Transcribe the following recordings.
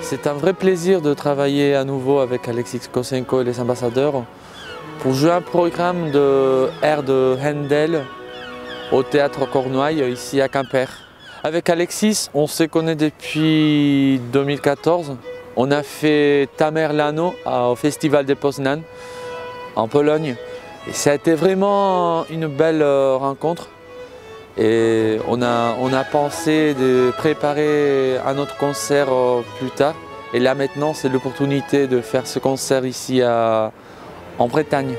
C'est un vrai plaisir de travailler à nouveau avec Alexis Kosenko et les ambassadeurs pour jouer un programme de air de Handel au Théâtre Cornouailles, ici à Quimper. Avec Alexis, on se connaît depuis 2014. On a fait Tamerlano au Festival de Poznań, en Pologne. Et ça a été vraiment une belle rencontre. Et on a pensé de préparer un autre concert plus tard. Et là maintenant, c'est l'opportunité de faire ce concert ici en Bretagne.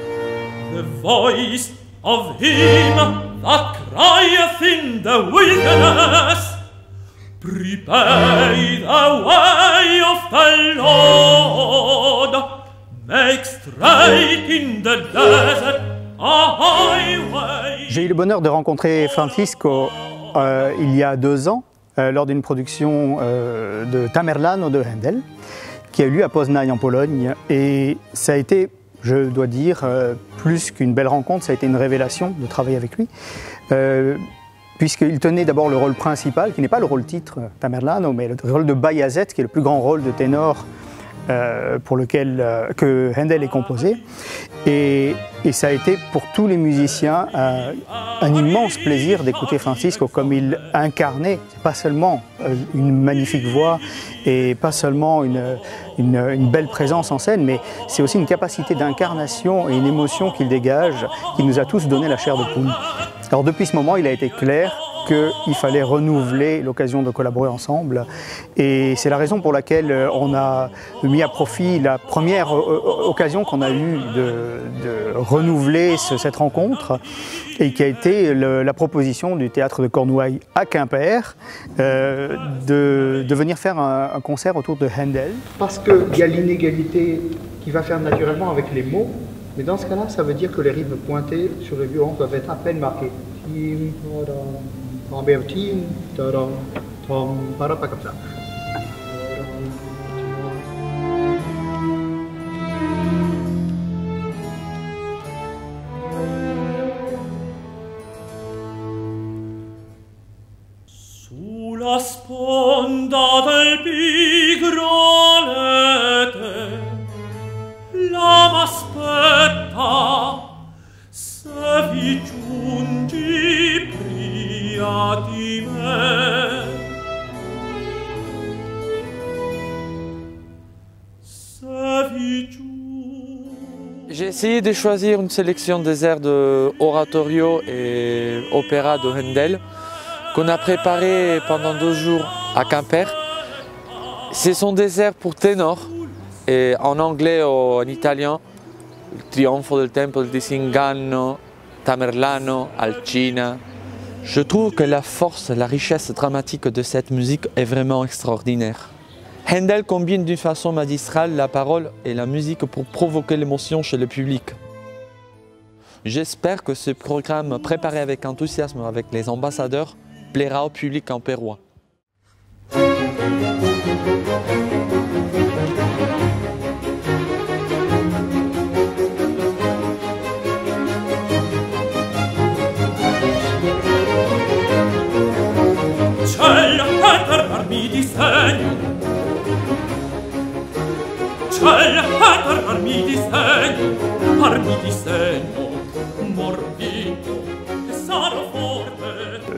The voice of him that crieth in the wilderness, prepare the way of the Lord, make straight in the desert a highway. J'ai eu le bonheur de rencontrer Francisco il y a 2 ans lors d'une production de Tamerlano de Handel qui a eu lieu à Poznań en Pologne, et ça a été, je dois dire, plus qu'une belle rencontre, ça a été une révélation de travailler avec lui, puisqu'il tenait d'abord le rôle principal, qui n'est pas le rôle titre Tamerlano, mais le rôle de Bayazet, qui est le plus grand rôle de ténor pour lequel que Handel est composé. Et ça a été pour tous les musiciens un immense plaisir d'écouter Francisco comme il incarnait, pas seulement une magnifique voix et pas seulement une belle présence en scène, mais c'est aussi une capacité d'incarnation et une émotion qu'il dégage qui nous a tous donné la chair de poule. Alors depuis ce moment, il a été clair qu'il fallait renouveler l'occasion de collaborer ensemble, et c'est la raison pour laquelle on a mis à profit la première occasion qu'on a eue de renouveler cette rencontre, et qui a été la proposition du Théâtre de Cornouailles à Quimper de venir faire un concert autour de Handel. Parce qu'il y a l'inégalité qui va faire naturellement avec les mots, mais dans ce cas-là, ça veut dire que les rythmes pointés sur le violon doivent être à peine marqués. Pas comme ça. Sulla sponda del Pigrolete la m'aspetta, se vi giungi pria di me, se vi giungi. J'ai essayé de choisir une sélection des airs de oratorio et opéra de Handel qu'on a préparé pendant 2 jours à Quimper. Ce sont des airs pour ténor, et en anglais ou en italien, il Trionfo del Tempio di Cingano, Tamerlano, Alcina. Je trouve que la force, la richesse dramatique de cette musique est vraiment extraordinaire. Handel combine d'une façon magistrale la parole et la musique pour provoquer l'émotion chez le public. J'espère que ce programme préparé avec enthousiasme avec les ambassadeurs plaira au public quimpérois.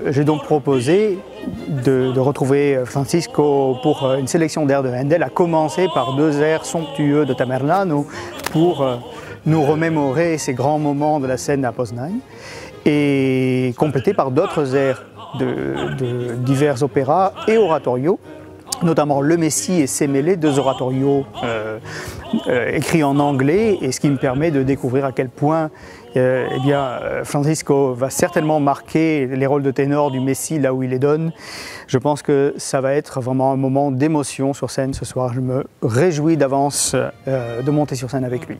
J'ai donc proposé de retrouver Francisco pour une sélection d'airs de Handel, à commencer par 2 airs somptueux de Tamerlano pour nous remémorer ces grands moments de la scène à Poznań, et complété par d'autres airs de divers opéras et oratorios, notamment Le Messie et Sémélé, 2 oratorios écrits en anglais, et ce qui me permet de découvrir à quel point Francisco va certainement marquer les rôles de ténor du Messie là où il les donne. Je pense que ça va être vraiment un moment d'émotion sur scène ce soir. Je me réjouis d'avance de monter sur scène avec lui.